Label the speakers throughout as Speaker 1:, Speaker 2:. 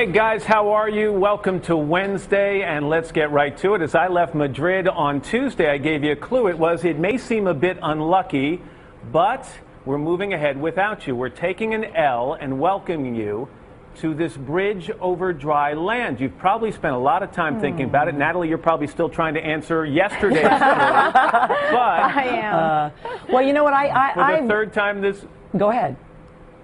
Speaker 1: Hey guys, how are you? Welcome to Wednesday, and let's get right to it. As I left Madrid on Tuesday, I gave you a clue. It may seem a bit unlucky, but we're moving ahead without you. We're taking an L and welcoming you to this bridge over dry land. You've probably spent a lot of time thinking about it. Natalie, you're probably still trying to answer yesterday's clue. But
Speaker 2: I am. Well, you know what?
Speaker 1: For the third time this...
Speaker 2: Go ahead.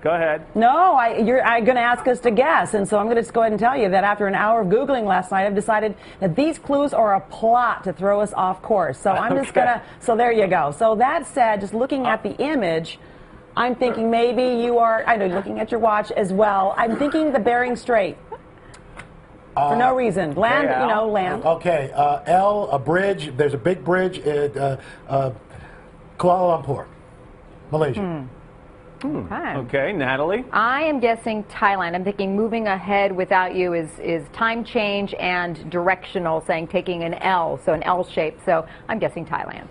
Speaker 1: Go ahead.
Speaker 2: No, you're going to ask us to guess, and so I'm going to just go ahead and tell you that after an hour of Googling last night, I've decided that these clues are a plot to throw us off course. So I'm just going to, so there you go. So that said, just looking at the image, I'm thinking maybe you are, I know, looking at your watch as well. I'm thinking the Bering Strait. For no reason. Land, you know, land.
Speaker 3: Okay, L, a bridge, there's a big bridge at Kuala Lumpur, Malaysia.
Speaker 1: Okay, Natalie?
Speaker 4: I am guessing Thailand. I'm thinking moving ahead without you is time change and directional, saying taking an L, so an L shape. So I'm guessing Thailand.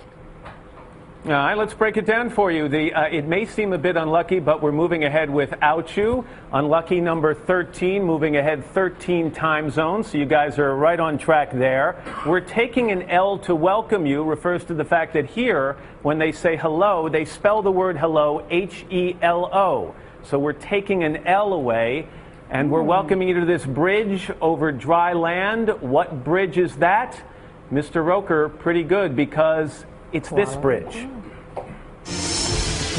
Speaker 1: All right, let's break it down for you. It may seem a bit unlucky, but we're moving ahead without you. Unlucky number 13, moving ahead 13 time zones, so you guys are right on track there. We're taking an L to welcome you, refers to the fact that here, when they say hello, they spell the word hello, H-E-L-O. So we're taking an L away, and we're welcoming you to this bridge over dry land. What bridge is that? Mr. Roker, pretty good, because it's this bridge.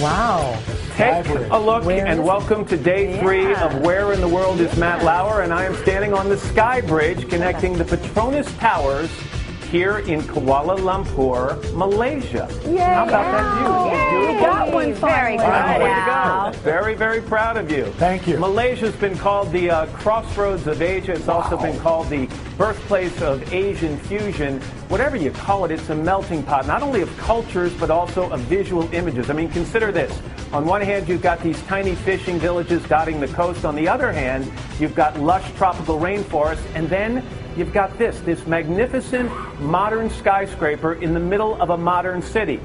Speaker 2: Wow.
Speaker 1: Take a look and welcome to day 3 of Where in the World is Matt Lauer, and I am standing on the Sky Bridge connecting the Petronas Towers here in Kuala Lumpur, Malaysia.
Speaker 2: Yay.
Speaker 1: How about that view?
Speaker 2: You got one finally.
Speaker 4: Very good.
Speaker 1: Way to go. Very, very proud of you.
Speaker 3: Thank you.
Speaker 1: Malaysia's been called the crossroads of Asia. It's also been called the birthplace of Asian fusion. Whatever you call it, it's a melting pot, not only of cultures, but also of visual images. I mean, consider this. On one hand, you've got these tiny fishing villages dotting the coast. On the other hand, you've got lush tropical rainforests. And then you've got this magnificent modern skyscraper in the middle of a modern city.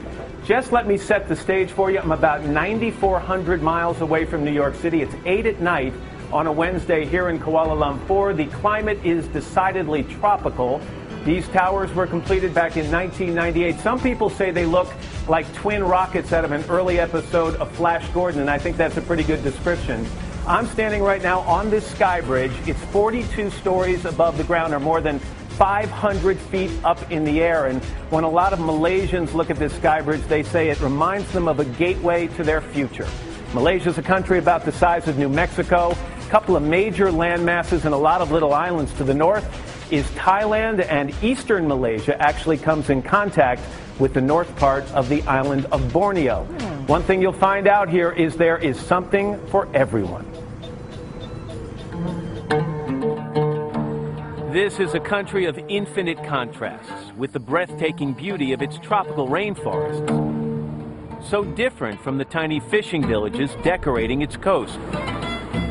Speaker 1: Just let me set the stage for you. I'm about 9,400 miles away from New York City. It's 8 at night on a Wednesday here in Kuala Lumpur. The climate is decidedly tropical. These towers were completed back in 1998. Some people say they look like twin rockets out of an early episode of Flash Gordon, and I think that's a pretty good description. I'm standing right now on this sky bridge. It's 42 stories above the ground, or more than 500 feet up in the air. And when a lot of Malaysians look at this sky bridge, they say it reminds them of a gateway to their future. Malaysia is a country about the size of New Mexico. A couple of major land masses and a lot of little islands to the north is Thailand, and eastern Malaysia actually comes in contact with the north part of the island of Borneo. One thing you'll find out here is there is something for everyone. This is a country of infinite contrasts, with the breathtaking beauty of its tropical rainforests. So different from the tiny fishing villages decorating its coast,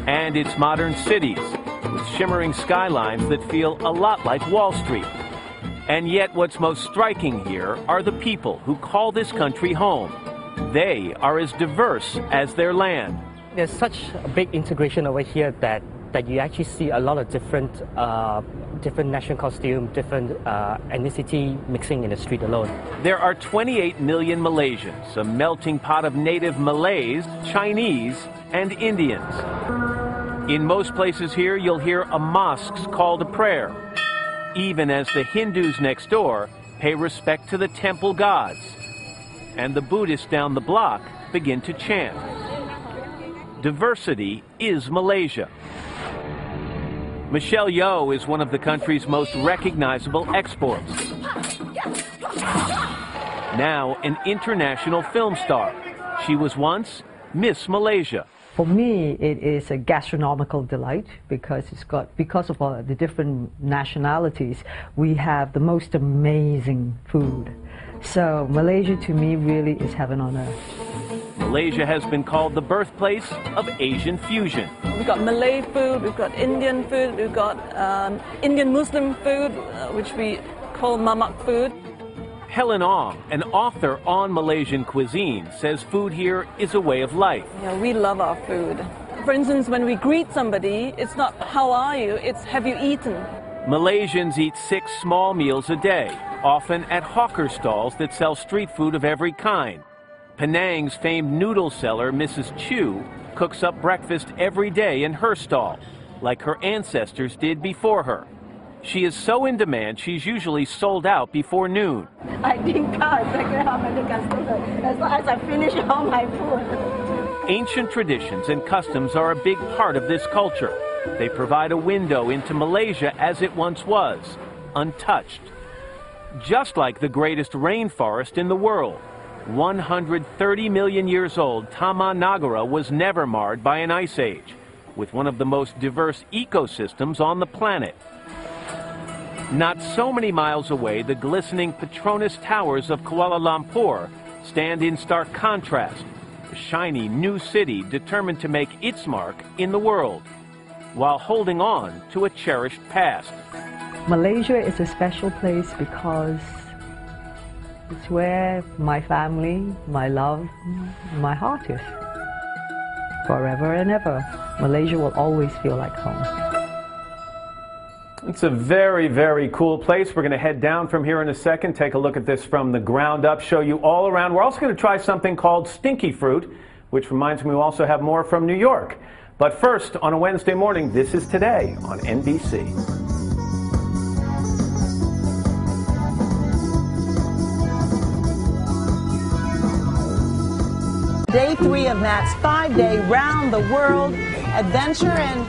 Speaker 1: and its modern cities, with shimmering skylines that feel a lot like Wall Street. And yet what's most striking here are the people who call this country home. They are as diverse as their land.
Speaker 5: There's such a big integration over here that you actually see a lot of different national costume, different ethnicity mixing in the street alone.
Speaker 1: There are 28 million Malaysians, a melting pot of native Malays, Chinese, and Indians. In most places here, you'll hear a mosque's call to prayer, even as the Hindus next door pay respect to the temple gods, and the Buddhists down the block begin to chant. Diversity is Malaysia. Michelle Yeoh is one of the country's most recognizable exports. Now an international film star. She was once Miss Malaysia.
Speaker 6: For me, it is a gastronomical delight because because of all the different nationalities, we have the most amazing food. So Malaysia to me really is heaven on earth.
Speaker 1: Malaysia has been called the birthplace of Asian fusion.
Speaker 7: We've got Malay food, we've got Indian food, we've got Indian Muslim food, which we call mamak food.
Speaker 1: Helen Ong, an author on Malaysian cuisine, says food here is a way of life.
Speaker 7: Yeah, we love our food. For instance, when we greet somebody, it's not how are you, it's have you eaten.
Speaker 1: Malaysians eat 6 small meals a day, often at hawker stalls that sell street food of every kind. Penang's famed noodle seller, Mrs. Chu, cooks up breakfast every day in her stall, like her ancestors did before her. She is so in demand, she's usually sold out before noon.
Speaker 8: I didn't count exactly how many customers as long as I finish all my food.
Speaker 1: Ancient traditions and customs are a big part of this culture. They provide a window into Malaysia as it once was, untouched. Just like the greatest rainforest in the world, 130 million years old Taman Negara was never marred by an ice age, with one of the most diverse ecosystems on the planet. Not so many miles away, the glistening Petronas Towers of Kuala Lumpur stand in stark contrast, a shiny new city determined to make its mark in the world, while holding on to a cherished past.
Speaker 6: Malaysia is a special place because it's where my family, my love, my heart is. Forever and ever, Malaysia will always feel like home.
Speaker 1: It's a very, very cool place. We're going to head down from here in a second, take a look at this from the ground up, show you all around. We're also going to try something called stinky fruit, which reminds me we also have more from New York. But first, on a Wednesday morning, this is Today on NBC.
Speaker 2: Day 3 of Matt's 5-day round-the-world adventure. And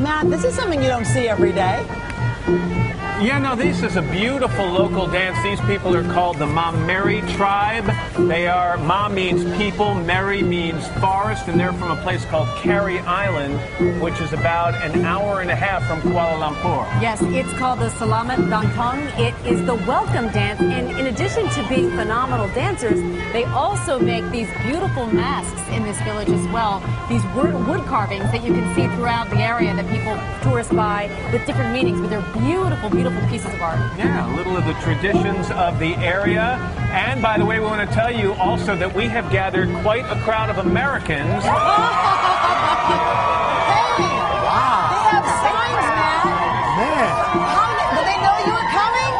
Speaker 2: Matt, this is something you don't see every day.
Speaker 1: Yeah, no, this is a beautiful local dance. These people are called the Mameri tribe. Ma means people, Meri means forest, and they're from a place called Carey Island, which is about an hour and a half from Kuala Lumpur.
Speaker 9: Yes, it's called the Selamat Datang. It is the welcome dance, and in addition to being phenomenal dancers, they also make these beautiful masks in this village as well. These wood carvings that you can see throughout the area that people, tourists buy with different meanings, but they're beautiful, beautiful pieces of art.
Speaker 1: Yeah, a little of the traditions of the area. And by the way, we want to tell you also that we have gathered quite a crowd of Americans.
Speaker 2: Hey! Wow! They have signs, man! Did they know you were coming?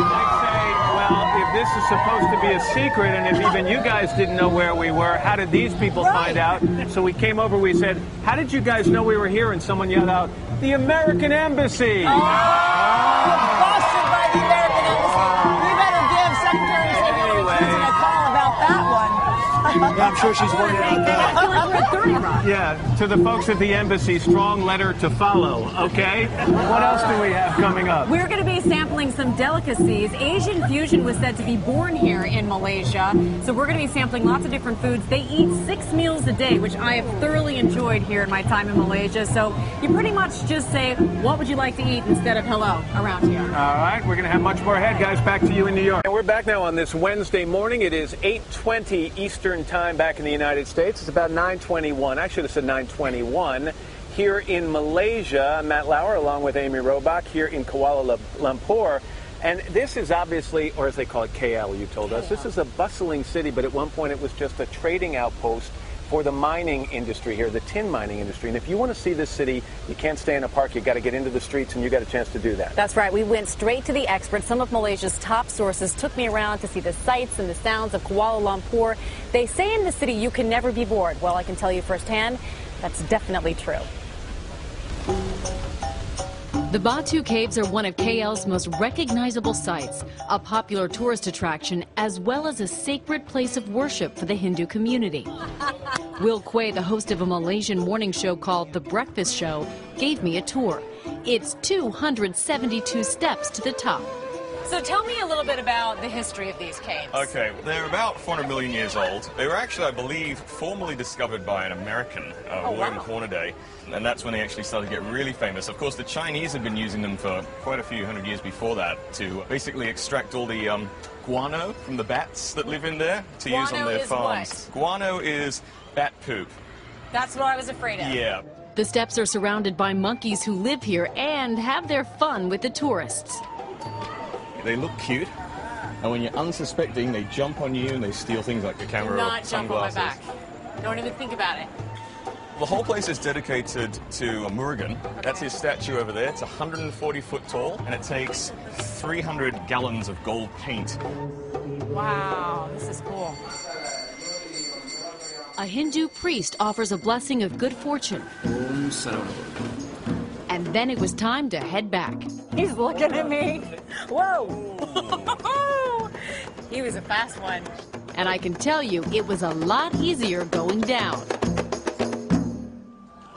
Speaker 1: I'd say, well, if this is supposed to be a secret, and if even you guys didn't know where we were, how did these people find out? So we came over, we said, how did you guys know we were here? And someone yelled out, the American Embassy!
Speaker 2: Busted by the American Embassy. We better give Secretary of State Hillary Clinton a call about that one.
Speaker 3: Yeah, I'm sure she's working on that.
Speaker 1: Yeah, to the folks at the embassy, strong letter to follow, okay? What else do we have coming up?
Speaker 9: We're going to be sampling some delicacies. Asian fusion was said to be born here in Malaysia, so we're going to be sampling lots of different foods. They eat 6 meals a day, which I have thoroughly enjoyed here in my time in Malaysia. So you pretty much just say, what would you like to eat instead of hello around here.
Speaker 1: All right, we're going to have much more ahead, guys. Back to you in New York. And we're back now on this Wednesday morning. It is 8:20 Eastern Time back in the United States. It's about 9:21. I should have said 9:21. Here in Malaysia, Matt Lauer along with Amy Robach here in Kuala Lumpur. And this is obviously, or as they call it, KL, you told us. This is a bustling city, but at one point it was just a trading outpost for the mining industry here, the tin mining industry. And if you want to see this city, you can't stay in a park. You've got to get into the streets, and you got a chance to do that.
Speaker 9: That's right. We went straight to the experts. Some of Malaysia's top sources took me around to see the sights and the sounds of Kuala Lumpur. They say in the city you can never be bored. Well, I can tell you firsthand, that's definitely true.
Speaker 10: The Batu Caves are one of KL's most recognizable sites, a popular tourist attraction, as well as a sacred place of worship for the Hindu community. Will Quay, the host of a Malaysian morning show called The Breakfast Show, gave me a tour. It's 272 steps to the top.
Speaker 9: So tell me a little bit about the history of these caves.
Speaker 11: Okay, they're about 400 million years old. They were actually, I believe, formally discovered by an American, William Hornaday, and that's when they actually started to get really famous. Of course, the Chinese had been using them for quite a few hundred years before that to basically extract all the guano from the bats that live in there to use on their farms.
Speaker 9: What?
Speaker 11: Guano is bat poop.
Speaker 9: That's what I was afraid of.
Speaker 11: Yeah.
Speaker 10: The steps are surrounded by monkeys who live here and have their fun with the tourists.
Speaker 11: They look cute, and when you're unsuspecting, they jump on you and they steal things like the camera or sunglasses.
Speaker 9: Jump on my back. Don't even think about it.
Speaker 11: The whole place is dedicated to a Murugan. That's his statue over there. It's 140 foot tall, and it takes 300 gallons of gold paint.
Speaker 9: Wow, this is cool.
Speaker 10: A Hindu priest offers a blessing of good fortune. And then it was time to head back.
Speaker 9: He's looking at me. Whoa. He was a fast one.
Speaker 10: And I can tell you, it was a lot easier going down.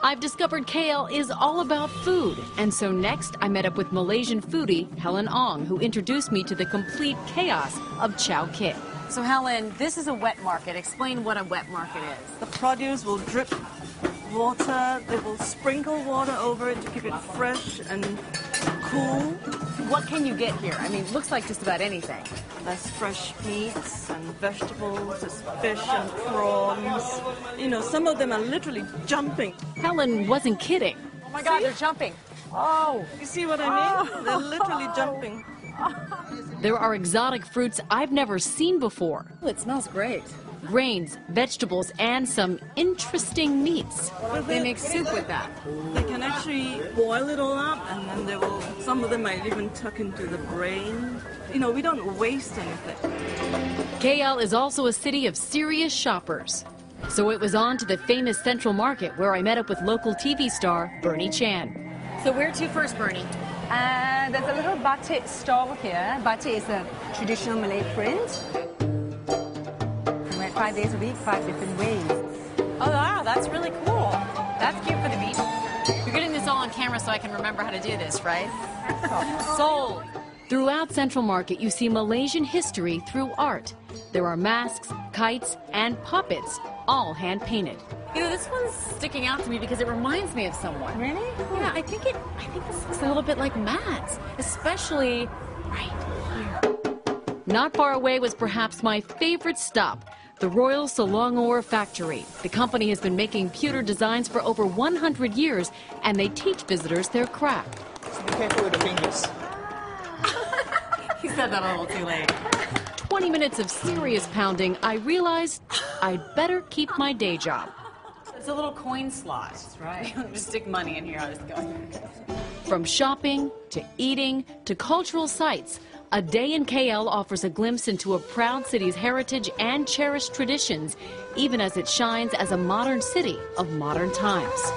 Speaker 10: I've discovered KL is all about food, and so next I met up with Malaysian foodie Helen Ong, who introduced me to the complete chaos of Chow Kit.
Speaker 9: So Helen, this is a wet market. Explain what a wet market is.
Speaker 7: The produce will drip water, they will sprinkle water over it to keep it fresh and cool.
Speaker 9: What can you get here? I mean, it looks like just about anything.
Speaker 7: There's fresh meats and vegetables, there's fish and prawns. You know, some of them are literally jumping.
Speaker 10: Helen wasn't kidding.
Speaker 9: Oh my God, they're jumping. Oh.
Speaker 7: You see what I mean? They're literally jumping.
Speaker 10: There are exotic fruits I've never seen before.
Speaker 9: Oh, it smells great.
Speaker 10: Grains, vegetables, and some interesting meats.
Speaker 9: They make soup with that.
Speaker 7: They can actually boil it all up, and then they will, some of them might even tuck into the brain. You know, we don't waste anything.
Speaker 10: KL is also a city of serious shoppers. So it was on to the famous Central Market, where I met up with local TV star Bernie Chan.
Speaker 9: So where to first, Bernie?
Speaker 8: There's a little batik stall here. Batik is a traditional Malay print. We wear 5 days a week, 5 different ways.
Speaker 9: Oh, wow, that's really cool. That's cute for the beach. You're getting this all on camera so I can remember how to do this, right? Sold.
Speaker 10: Throughout Central Market, you see Malaysian history through art. There are masks, kites, and puppets, all hand-painted.
Speaker 9: You know, this one's sticking out to me because it reminds me of someone.
Speaker 8: Really?
Speaker 9: Yeah, I think this looks a little bit like Matt's, especially right here.
Speaker 10: Not far away was perhaps my favorite stop, the Royal Selangor Factory. The company has been making pewter designs for over 100 years, and they teach visitors their craft.
Speaker 12: Be careful with the fingers.
Speaker 9: He said that a little too late.
Speaker 10: 20 minutes of serious pounding, I realized I'd better keep my day job.
Speaker 9: It's a little coin slot, right? Just stick money in here. I'll just go.
Speaker 10: From shopping, to eating, to cultural sites, a day in KL offers a glimpse into a proud city's heritage and cherished traditions, even as it shines as a modern city of modern times.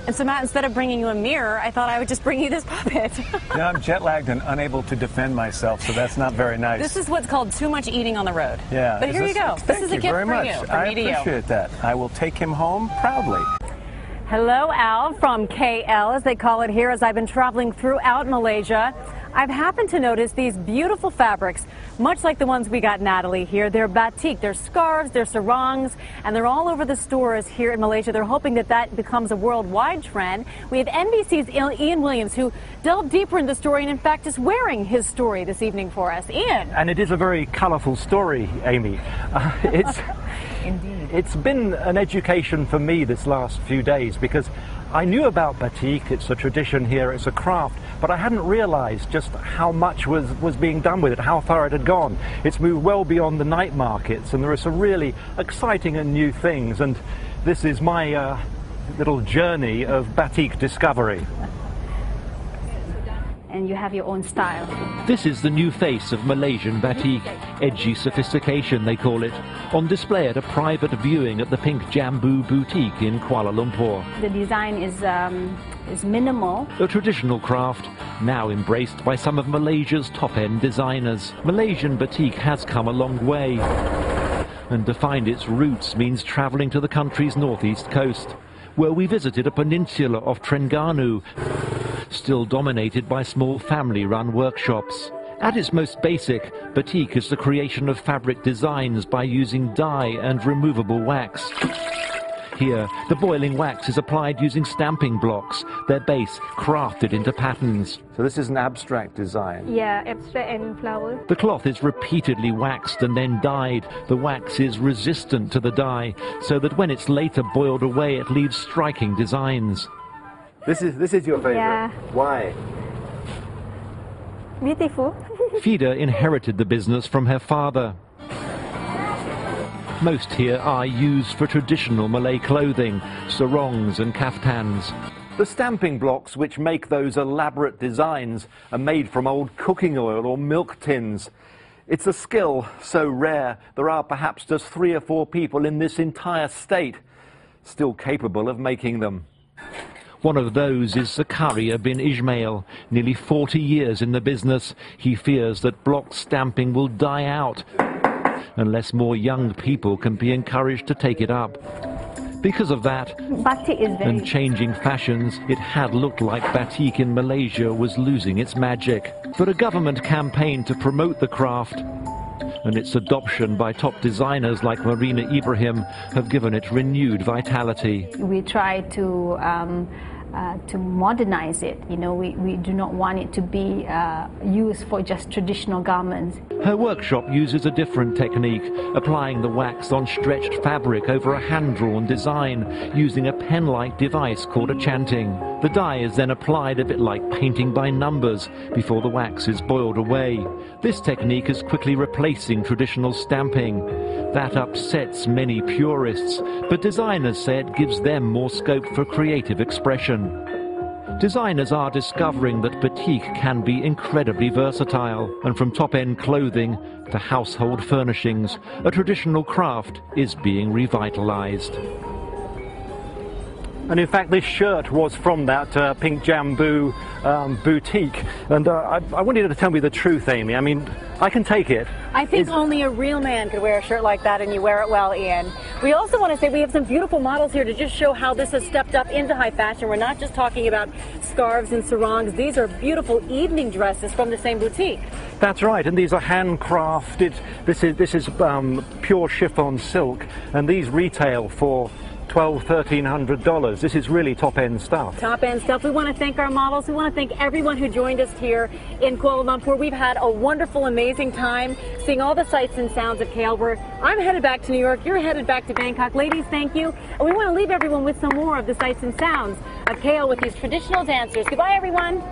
Speaker 9: And so, Matt, instead of bringing you a mirror, I thought I would just bring you this puppet.
Speaker 1: Yeah, I'm jet-lagged and unable to defend myself, so that's not very nice.
Speaker 9: This is what's called too much eating on the road.
Speaker 1: Yeah.
Speaker 9: But here you go. This is a gift for you, from me to you.
Speaker 1: I appreciate that. I will take him home proudly.
Speaker 9: Hello, Al, from KL, as they call it here, as I've been traveling throughout Malaysia. I've happened to notice these beautiful fabrics, much like the ones we got Natalie here. They're batik, they're scarves, they're sarongs, and they're all over the stores here in Malaysia. They're hoping that that becomes a worldwide trend. We have NBC's Ian Williams, who delved deeper into the story and, in fact, is wearing his story this evening for us. Ian.
Speaker 13: And it is a very colourful story, Amy. It's been an education for me this last few days, because I knew about batik, it's a tradition here, it's a craft, but I hadn't realised just how much was being done with it, how far it had gone. It's moved well beyond the night markets, and there are some really exciting and new things, and this is my little journey of batik discovery.
Speaker 8: And you have your own style.
Speaker 13: This is the new face of Malaysian batik, edgy sophistication they call it, on display at a private viewing at the Pink Jambu Boutique in Kuala Lumpur.
Speaker 8: The design is minimal.
Speaker 13: A traditional craft, now embraced by some of Malaysia's top-end designers. Malaysian batik has come a long way, and to find its roots means travelling to the country's northeast coast, where we visited a peninsula of Terengganu, still dominated by small family-run workshops. At its most basic, batik is the creation of fabric designs by using dye and removable wax. Here, the boiling wax is applied using stamping blocks, their base crafted into patterns. So this is an abstract design?
Speaker 8: Yeah, abstract and flower.
Speaker 13: The cloth is repeatedly waxed and then dyed. The wax is resistant to the dye, so that when it's later boiled away, it leaves striking designs. This is your favorite?
Speaker 8: Yeah.
Speaker 13: Why?
Speaker 8: Beautiful.
Speaker 13: Fida inherited the business from her father. Most here are used for traditional Malay clothing, sarongs and kaftans. The stamping blocks which make those elaborate designs are made from old cooking oil or milk tins. It's a skill so rare there are perhaps just 3 or 4 people in this entire state still capable of making them. One of those is Zakaria bin Ismail, nearly 40 years in the business. He fears that block stamping will die out unless more young people can be encouraged to take it up. Because of that, and changing fashions, it had looked like batik in Malaysia was losing its magic. But a government campaign to promote the craft and its adoption by top designers like Marina Ibrahim have given it renewed vitality.
Speaker 12: We try to modernize it. You know, we do not want it to be used for just traditional garments.
Speaker 13: Her workshop uses a different technique, applying the wax on stretched fabric over a hand-drawn design using a pen-like device called a chanting. The dye is then applied a bit like painting by numbers before the wax is boiled away. This technique is quickly replacing traditional stamping. That upsets many purists, but designers say it gives them more scope for creative expression. Designers are discovering that batik can be incredibly versatile, and from top-end clothing to household furnishings, a traditional craft is being revitalized.
Speaker 1: And in fact, this shirt was from that pink Jambu boutique. And I wanted you to tell me the truth, Amy. I mean, I can take it.
Speaker 9: I think only a real man could wear a shirt like that, and you wear it well, Ian. We also want to say we have some beautiful models here to just show how this has stepped up into high fashion. We're not just talking about scarves and sarongs. These are beautiful evening dresses from the same boutique.
Speaker 1: That's right, and these are handcrafted. This is pure chiffon silk, and these retail for $1,200–1,300. This is really top-end stuff.
Speaker 9: Top-end stuff. We want to thank our models. We want to thank everyone who joined us here in Kuala Lumpur. We've had a wonderful, amazing time seeing all the sights and sounds of KL. I'm headed back to New York. You're headed back to Bangkok. Ladies, thank you. And we want to leave everyone with some more of the sights and sounds of KL with these traditional dancers. Goodbye, everyone.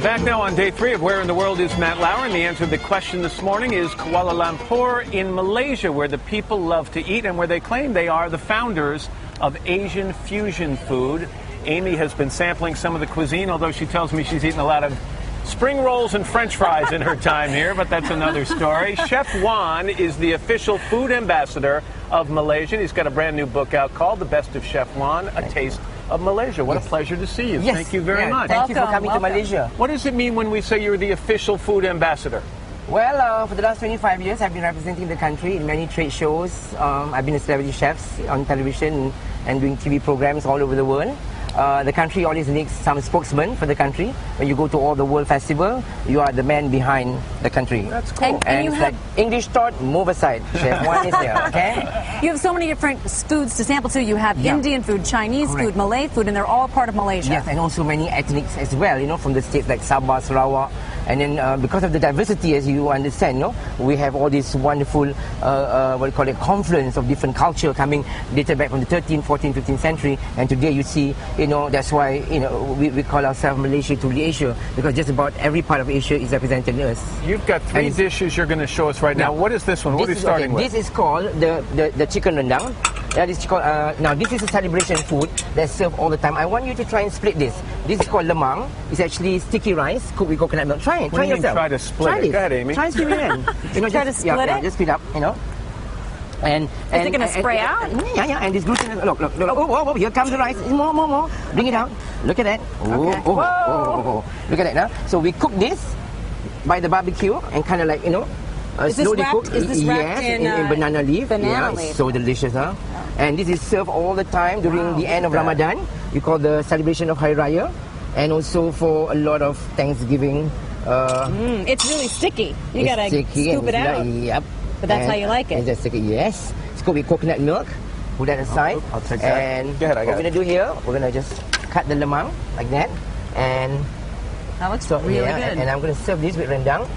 Speaker 1: Back now on day 3 of Where in the World is Matt Lauer, and the answer to the question this morning is Kuala Lumpur in Malaysia, where the people love to eat and where they claim they are the founders of Asian fusion food. Amy has been sampling some of the cuisine, although she tells me she's eaten a lot of spring rolls and French fries in her time here, but that's another story. Chef Juan is the official food ambassador of Malaysia. He's got a brand new book out called The Best of Chef Juan, A Taste of Malaysia. What a pleasure to see you.
Speaker 14: Yes.
Speaker 1: Thank you very much.
Speaker 14: Thank you for coming to Malaysia.
Speaker 1: What does it mean when we say you're the official food ambassador?
Speaker 14: Well, for the last 25 years, I've been representing the country in many trade shows. I've been a celebrity chef on television and doing TV programs all over the world. The country always needs some spokesman for the country. When you go to all the world festival, you are the man behind the country.
Speaker 1: That's cool.
Speaker 14: And it's like English taught, move aside. Chef Juan is here, okay?
Speaker 9: You have so many different foods to sample too. You have Indian food, Chinese food, Malay food, and they're all part of Malaysia.
Speaker 14: Yes, and also many ethnics as well, you know, from the states like Sabah, Sarawak. And then because of the diversity, as you understand, you know, we have all this wonderful, what do you call it, confluence of different culture coming dated back from the 13th, 14th, 15th century. And today you see, you know, that's why, you know, we call ourselves Malaysia to Asia, because just about every part of Asia is represented in us.
Speaker 1: You've got 3 dishes you're going to show us right now. What is this one? What are you starting with?
Speaker 14: This is called the chicken rendang. That is called, now this is a celebration food that's served all the time. I want you to try and split this. This is called lemang. It's actually sticky rice cooked with coconut milk. Try it. Try yourself.
Speaker 1: Try to split it. Go ahead, Amy.
Speaker 14: Try and split it in. You know,
Speaker 9: try to split it?
Speaker 14: Just split up, you know. And
Speaker 9: is it going to spray out?
Speaker 14: Yeah. And this gluten. Look. Oh, here comes the rice. More. Bring it out. Look at that. Oh. Look at that now. So we cook this by the barbecue and kind of like, you know, slowly cooked.
Speaker 9: Is this wrapped in
Speaker 14: banana leaf?
Speaker 9: Banana leaf.
Speaker 14: It's so delicious, huh? And this is served all the time during the end of Ramadan. We call the celebration of Hari Raya, and also for a lot of Thanksgiving.
Speaker 9: It's really sticky. You gotta scoop it out.
Speaker 14: Yep.
Speaker 9: But that's how you like it.
Speaker 14: It's sticky. Yes. It's cooked with coconut milk. Put that aside.
Speaker 1: I'll take that.
Speaker 14: And
Speaker 1: Go ahead,
Speaker 14: what we're gonna do here, we're gonna just cut the lemang like that. And
Speaker 2: that looks
Speaker 14: so,
Speaker 2: really
Speaker 14: yeah,
Speaker 2: good.
Speaker 14: And I'm going to serve this with rendang.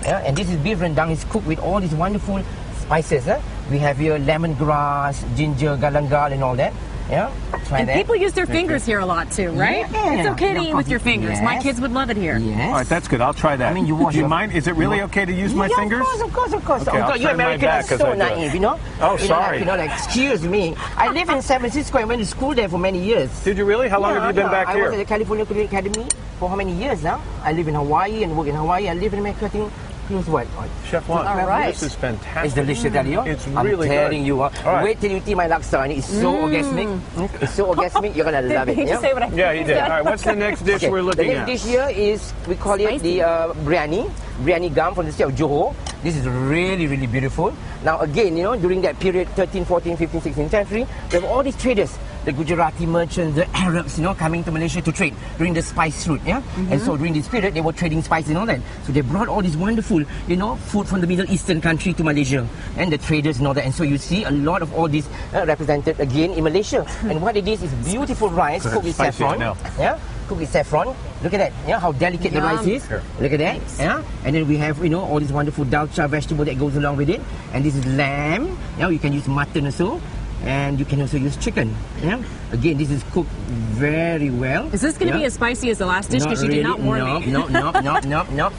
Speaker 14: Yeah, and this is beef rendang. It's cooked with all these wonderful spices. We have here lemongrass, ginger, galangal, and all that. Yeah, try
Speaker 2: and
Speaker 14: that.
Speaker 2: people use their fingers here a lot too, right?
Speaker 14: Yeah.
Speaker 2: It's okay to eat with your fingers.
Speaker 14: Yes.
Speaker 2: My kids would love it here.
Speaker 14: Yes.
Speaker 1: All right, that's good. I'll try that.
Speaker 14: I mean, you wash
Speaker 1: Do you
Speaker 14: your-
Speaker 1: mind? Is it really okay to use my fingers?
Speaker 14: Of course.
Speaker 1: Okay, I'll
Speaker 14: You
Speaker 1: turn my
Speaker 14: Americans
Speaker 1: back
Speaker 14: are
Speaker 1: as
Speaker 14: so
Speaker 1: I do it.
Speaker 14: naive, you know?
Speaker 1: Oh,
Speaker 14: You know,
Speaker 1: sorry.
Speaker 14: like, excuse me. I live in San Francisco. I went to school there for many years.
Speaker 1: Did you really? How long have you been back
Speaker 14: I
Speaker 1: here?
Speaker 14: was at the California Culinary Academy for how many years now? I live in Hawaii and work in Hawaii. I live in America, I think, close what?
Speaker 1: Chef Juan,
Speaker 2: All right.
Speaker 1: this is fantastic.
Speaker 14: It's delicious, Daddy.
Speaker 1: It's
Speaker 14: I'm
Speaker 1: really
Speaker 14: telling
Speaker 1: good.
Speaker 14: you.
Speaker 1: All right.
Speaker 14: Wait till you eat my laksa. And it's so orgasmic. It's so orgasmic. You're going to love it.
Speaker 2: Did you say what I
Speaker 1: Yeah, he did. All right, what's the next dish we're looking
Speaker 14: the
Speaker 1: at?
Speaker 14: next dish here is, we call it the biryani gum from the state of Johor. This is really, really beautiful. Now again, you know, during that period, 13, 14, 15, 16th century, we have all these traders, the Gujarati merchants, the Arabs, you know, coming to Malaysia to trade during the spice route, yeah? And so during this period, they were trading spices and all that. So they brought all this wonderful, you know, food from the Middle Eastern country to Malaysia, and the traders and all that. And so you see a lot of all this represented again in Malaysia. And what it is beautiful rice cooked with
Speaker 1: Spicy, I
Speaker 14: saffron,
Speaker 1: know.
Speaker 14: yeah? Cooked with saffron. Look at that, yeah, how delicate the rice is.
Speaker 1: Here.
Speaker 14: Look at that, yeah. And then we have, you know, all this wonderful dalcha vegetable that goes along with it. And this is lamb. Yeah, you can use mutton also, and you can also use chicken. Yeah. Again, this is cooked very well.
Speaker 2: Is this going to be as spicy as the last dish? Because you did not warn me.
Speaker 14: No.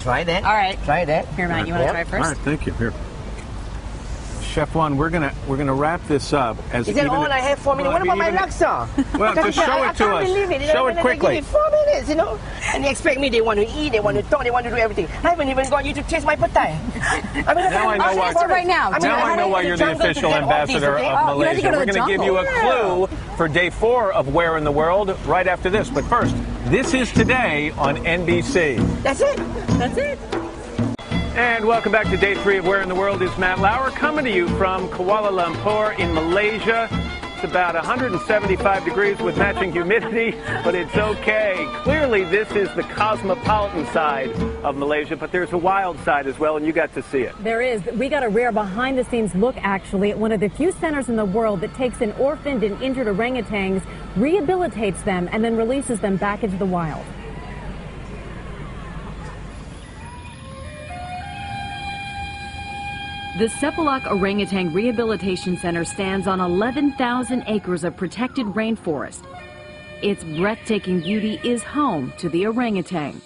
Speaker 14: Try that.
Speaker 2: All right.
Speaker 14: Try that.
Speaker 2: Here, Matt, you want to try first?
Speaker 1: All right, thank you. Here. Chef Juan, we're gonna wrap this up as
Speaker 14: Is that all I have 4 minutes? What about my laksa?
Speaker 1: Well, just show it to us.
Speaker 14: I can't believe it.
Speaker 1: Show it quickly.
Speaker 14: Give me 4 minutes, you know. And they expect me. They want to eat. They want to talk. They want to do everything. I haven't even got you to taste my pad thai.
Speaker 1: Now I know why.
Speaker 2: right now.
Speaker 1: Now I know why you're the official ambassador of Malaysia. We're going to give you a clue for day 4 of Where in the World right after this. But first, this is today on NBC.
Speaker 14: That's it.
Speaker 2: That's it.
Speaker 1: And welcome back to day 3 of Where in the World is Matt Lauer, coming to you from Kuala Lumpur in Malaysia. It's about 175 degrees with matching humidity, but it's okay. Clearly, this is the cosmopolitan side of Malaysia, but there's a wild side as well, and you got to see it.
Speaker 15: There is. We got a rare behind-the-scenes look, actually, at one of the few centers in the world that takes in orphaned and injured orangutans, rehabilitates them, and then releases them back into the wild.
Speaker 10: The Sepalak Orangutan Rehabilitation Center stands on 11,000 acres of protected rainforest. Its breathtaking beauty is home to the orangutan.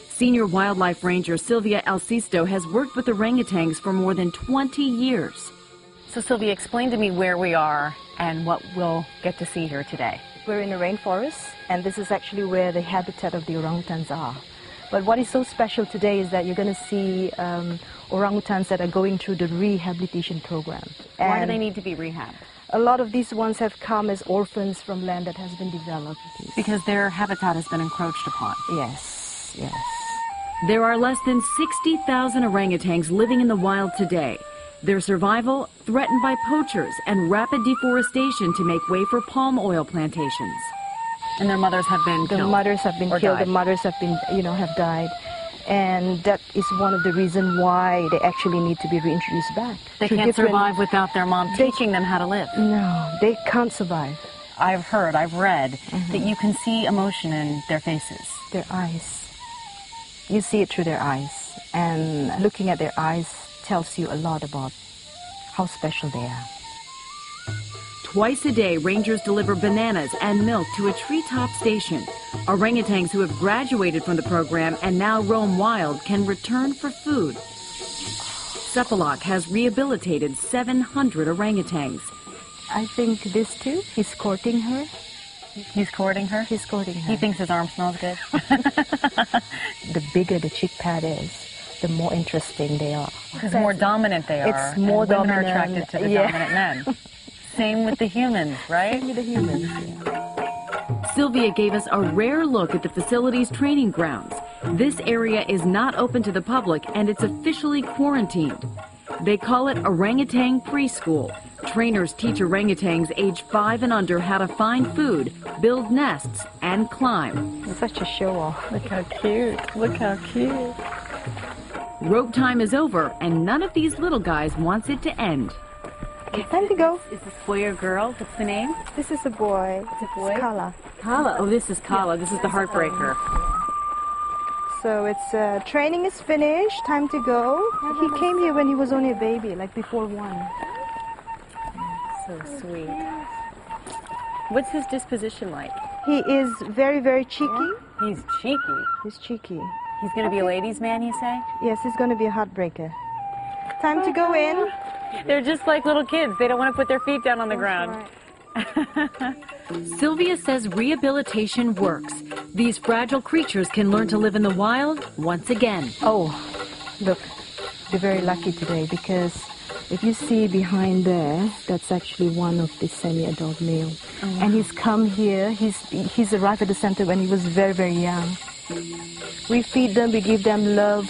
Speaker 10: Senior wildlife ranger Sylvia Alcisto has worked with orangutans for more than 20 years.
Speaker 4: So Sylvia, explain to me where we are and what we'll get to see here today.
Speaker 16: We're in the rainforest, and this is actually where the habitat of the orangutans are. But what is so special today is that you're going to see orangutans that are going through the rehabilitation program.
Speaker 4: Why do they need to be rehabbed?
Speaker 16: A lot of these ones have come as orphans from land that has been developed.
Speaker 4: Because their habitat has been encroached upon.
Speaker 16: Yes, yes.
Speaker 10: There are less than 60,000 orangutans living in the wild today. Their survival threatened by poachers and rapid deforestation to make way for palm oil plantations.
Speaker 4: And their mothers have been killed.
Speaker 16: The mothers have been killed.
Speaker 4: Died.
Speaker 16: The mothers have been, have died. And that is one of the reasons why they actually need to be reintroduced back.
Speaker 4: They can't survive without their mom teaching them how to live.
Speaker 16: No, they can't survive.
Speaker 4: I've heard, I've read that you can see emotion in their faces.
Speaker 16: Their eyes. You see it through their eyes. And looking at their eyes tells you a lot about how special they are.
Speaker 10: Twice a day, rangers deliver bananas and milk to a treetop station. Orangutans who have graduated from the program and now roam wild can return for food. Sepalak has rehabilitated 700 orangutans.
Speaker 16: I think this too, he's courting her.
Speaker 4: He's courting her?
Speaker 16: He's courting her.
Speaker 4: He thinks his arm smells good?
Speaker 16: The bigger the chick pad is, the more interesting they are.
Speaker 4: Because the more dominant they are.
Speaker 16: It's more
Speaker 4: and women
Speaker 16: dominant.
Speaker 4: are attracted to the dominant men. Same with the humans, right?
Speaker 16: Same with the humans, yeah.
Speaker 10: Sylvia gave us a rare look at the facility's training grounds. This area is not open to the public and it's officially quarantined. They call it Orangutan Preschool. Trainers teach orangutans age 5 and under how to find food, build nests, and climb.
Speaker 16: It's such a show-off.
Speaker 4: Look how cute. Look how cute.
Speaker 10: Rope time is over and none of these little guys wants it to end.
Speaker 16: Okay, time to go.
Speaker 9: Is this boy or girl? What's the name?
Speaker 16: This is a boy.
Speaker 9: It's a boy?
Speaker 16: It's Kala.
Speaker 9: Kala. Oh, this is Kala. This is the heartbreaker.
Speaker 16: So it's training is finished. Time to go. He came here when he was only a baby, like before 1.
Speaker 9: So sweet. What's his disposition like?
Speaker 16: He is very, very cheeky.
Speaker 9: He's cheeky.
Speaker 16: He's cheeky.
Speaker 9: He's going to be a ladies' man, you say?
Speaker 16: Yes, he's going to be a heartbreaker. Time to go in.
Speaker 9: They're just like little kids. They don't want to put their feet down on the ground.
Speaker 10: Sylvia says rehabilitation works. These fragile creatures can learn to live in the wild once again.
Speaker 16: Oh, look, you're very lucky today because if you see behind there, that's actually one of the semi-adult male.
Speaker 9: Oh, wow.
Speaker 16: And he's come here, he's arrived at the center when he was very, very young. We feed them, we give them love.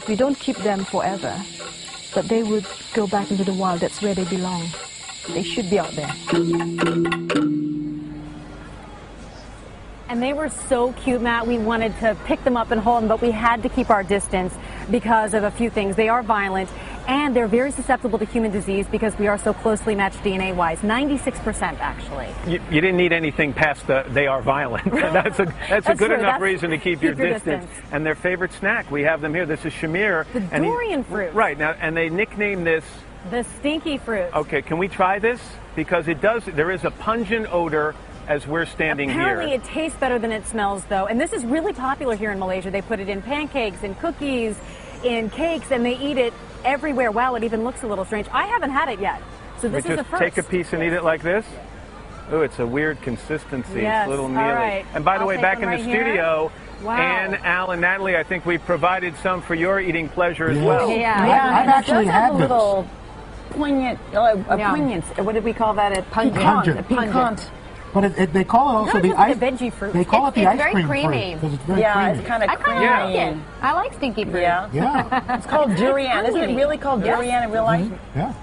Speaker 16: We don't keep them forever, but they would go back into the wild. That's where they belong. They should be out there.
Speaker 15: And they were so cute, Matt. We wanted to pick them up and hold them, but we had to keep our distance because of a few things. They are violent, and they're very susceptible to human disease because we are so closely matched DNA-wise. 96%, actually.
Speaker 1: You didn't need anything past the they are violent. That's a good
Speaker 15: true.
Speaker 1: enough reason to keep your distance. And their favorite snack, we have them here. This is Shamir.
Speaker 15: The durian fruit.
Speaker 1: Right, now, and they nicknamed this...
Speaker 15: The stinky fruit.
Speaker 1: Okay, can we try this? Because there is a pungent odor as we're standing
Speaker 15: Apparently
Speaker 1: here.
Speaker 15: it tastes better than it smells, though. And this is really popular here in Malaysia. They put it in pancakes, in cookies, in cakes, and they eat it everywhere. Wow, it even looks a little strange. I haven't had it yet, so this is a
Speaker 1: just
Speaker 15: first.
Speaker 1: take a piece and eat it like this? Oh, it's a weird consistency.
Speaker 15: Yes,
Speaker 1: It's a little
Speaker 15: all
Speaker 1: mealy.
Speaker 15: right.
Speaker 1: And by the
Speaker 15: I'll
Speaker 1: way,
Speaker 15: take
Speaker 1: back in
Speaker 15: one
Speaker 1: the
Speaker 15: right here.
Speaker 1: studio,
Speaker 15: Wow.
Speaker 1: Ann, Al, and Natalie, I think we provided some for your eating pleasure as well.
Speaker 3: I've actually had
Speaker 2: a
Speaker 3: this.
Speaker 2: little poignant, poignance. What did we call that? A
Speaker 3: Pungent.
Speaker 2: A piquant.
Speaker 3: But they call it also the ice.
Speaker 15: Veggie fruit.
Speaker 3: They call it the ice cream
Speaker 4: creamy.
Speaker 3: fruit because it's very
Speaker 2: Yeah,
Speaker 3: creamy.
Speaker 2: it's kind of
Speaker 4: I
Speaker 2: creamy.
Speaker 4: kind of like it. I like stinky fruit.
Speaker 2: Yeah.
Speaker 3: Yeah.
Speaker 2: It's called durian. Isn't it really called durian in real life?
Speaker 3: Yeah.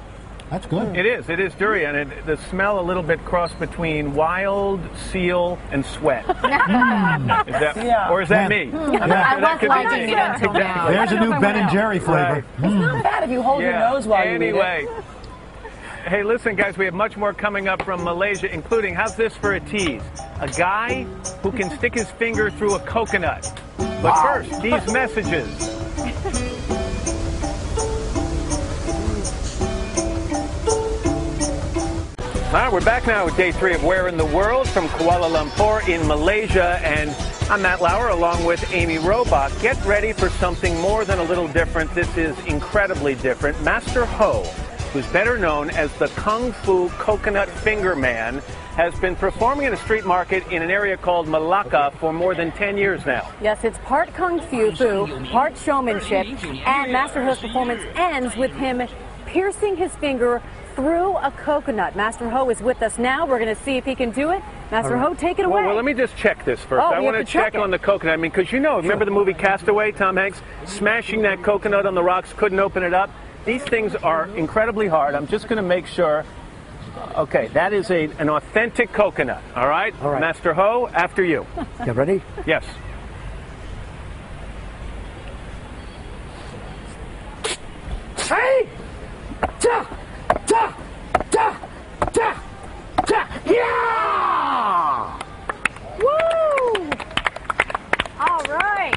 Speaker 3: That's good.
Speaker 1: It is durian. And the smell a little bit crossed between wild, seal, and sweat. Is that, or is that me?
Speaker 4: I was liking it until now.
Speaker 3: There's a new Ben and Jerry flavor.
Speaker 2: It's not bad if you hold your nose while you eat it.
Speaker 1: Anyway. Hey, listen, guys, we have much more coming up from Malaysia, including, how's this for a tease? A guy who can stick his finger through a coconut. But first, these messages. All right, we're back now with day 3 of Where in the World from Kuala Lumpur in Malaysia. And I'm Matt Lauer along with Amy Robach. Get ready for something more than a little different. This is incredibly different. Master Ho, who's better known as the Kung Fu Coconut Finger Man, has been performing in a street market in an area called Malacca for more than 10 years now.
Speaker 15: Yes, it's part Kung Fu, part showmanship, and Master Ho's performance ends with him piercing his finger through a coconut. Master Ho is with us now. We're going to see if he can do it. Master Ho, take it away.
Speaker 1: Well, let me just check this first. I want to check on the coconut. I mean, because remember the movie Castaway, Tom Hanks? Smashing that coconut on the rocks, couldn't open it up. These things are incredibly hard. I'm just going to make sure. Okay, that is an authentic coconut, all right?
Speaker 17: All right.
Speaker 1: Master Ho, after you.
Speaker 17: You ready?
Speaker 1: Yes.
Speaker 17: Hey! Ta! Ta! Ta! Ta! Ta! Yeah!
Speaker 15: Woo! All right.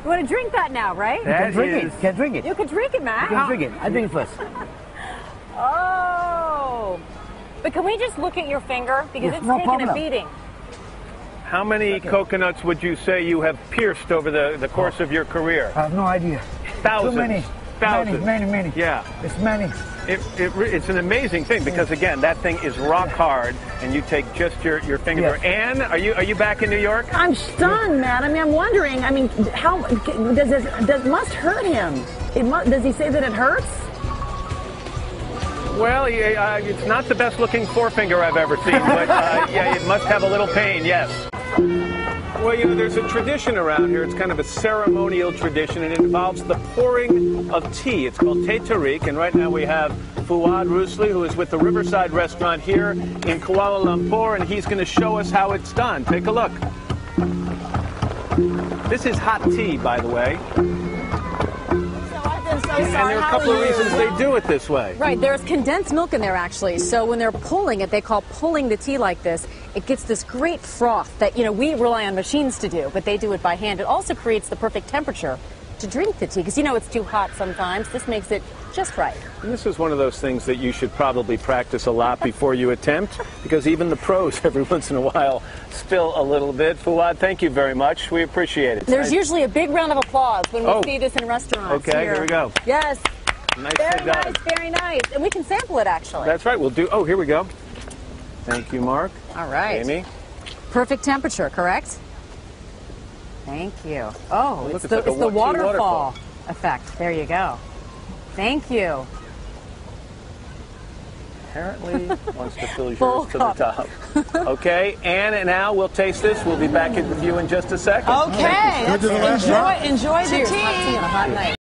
Speaker 15: You want to drink that now, right?
Speaker 17: You can drink it. You can drink it.
Speaker 15: You can drink it, Matt.
Speaker 17: You can drink it. I drink it first.
Speaker 15: Oh. But can we just look at your finger? Because it's
Speaker 17: no
Speaker 15: taking
Speaker 17: problem.
Speaker 15: a beating.
Speaker 1: How many coconuts would you say you have pierced over the course of your career?
Speaker 17: I have no idea.
Speaker 1: Thousands.
Speaker 17: Too many.
Speaker 1: Thousands.
Speaker 17: Many.
Speaker 1: Yeah.
Speaker 17: It's many.
Speaker 1: It's an amazing thing because, again, that thing is rock hard, and you take just your finger.
Speaker 17: Yes.
Speaker 1: Anne, are you back in New York?
Speaker 2: I'm stunned, Matt. I mean, I'm wondering. I mean, how must hurt him? Does he say that it hurts?
Speaker 1: Well, it's not the best-looking forefinger I've ever seen, but yeah, it must have a little pain. Yes. Well, there's a tradition around here. It's kind of a ceremonial tradition, and it involves the pouring of tea. It's called teh tarik, and right now we have Fuad Rusli, who is with the Riverside Restaurant here in Kuala Lumpur, and he's going to show us how it's done. Take a look. This is hot tea, by the way.
Speaker 2: So I've been
Speaker 1: And there are a couple of reasons they do it this way.
Speaker 15: Right, there's condensed milk in there actually. So when they're pulling it, they call pulling the tea like this. It gets this great froth that, you know, we rely on machines to do, but they do it by hand. It also creates the perfect temperature to drink the tea, because you know it's too hot sometimes. This makes it just right.
Speaker 1: And this is one of those things that you should probably practice a lot before you attempt, because even the pros every once in a while spill a little bit. Fuad, thank you very much. We appreciate it.
Speaker 15: There's usually a big round of applause when we
Speaker 1: Oh.
Speaker 15: see this in restaurants.
Speaker 1: Okay, here we go.
Speaker 15: Yes.
Speaker 1: Nicely
Speaker 15: Very
Speaker 1: done.
Speaker 15: nice, very nice. And we can sample it actually.
Speaker 1: That's right. We'll do. Oh, here we go. Thank you, Mark.
Speaker 15: All right.
Speaker 1: Amy.
Speaker 15: Perfect temperature, correct? Thank you. Oh,
Speaker 1: look,
Speaker 15: it's
Speaker 1: it's like a
Speaker 15: the waterfall
Speaker 1: waterfall
Speaker 15: effect. There you go. Thank you.
Speaker 1: Apparently wants to fill
Speaker 15: Full
Speaker 1: yours to the top. Okay, Ann and Al, we'll taste this. We'll be back with you in just a second.
Speaker 2: Okay.
Speaker 3: Good to the last
Speaker 2: Enjoy the
Speaker 15: Cheers.
Speaker 2: tea.
Speaker 15: Hot tea on a hot night.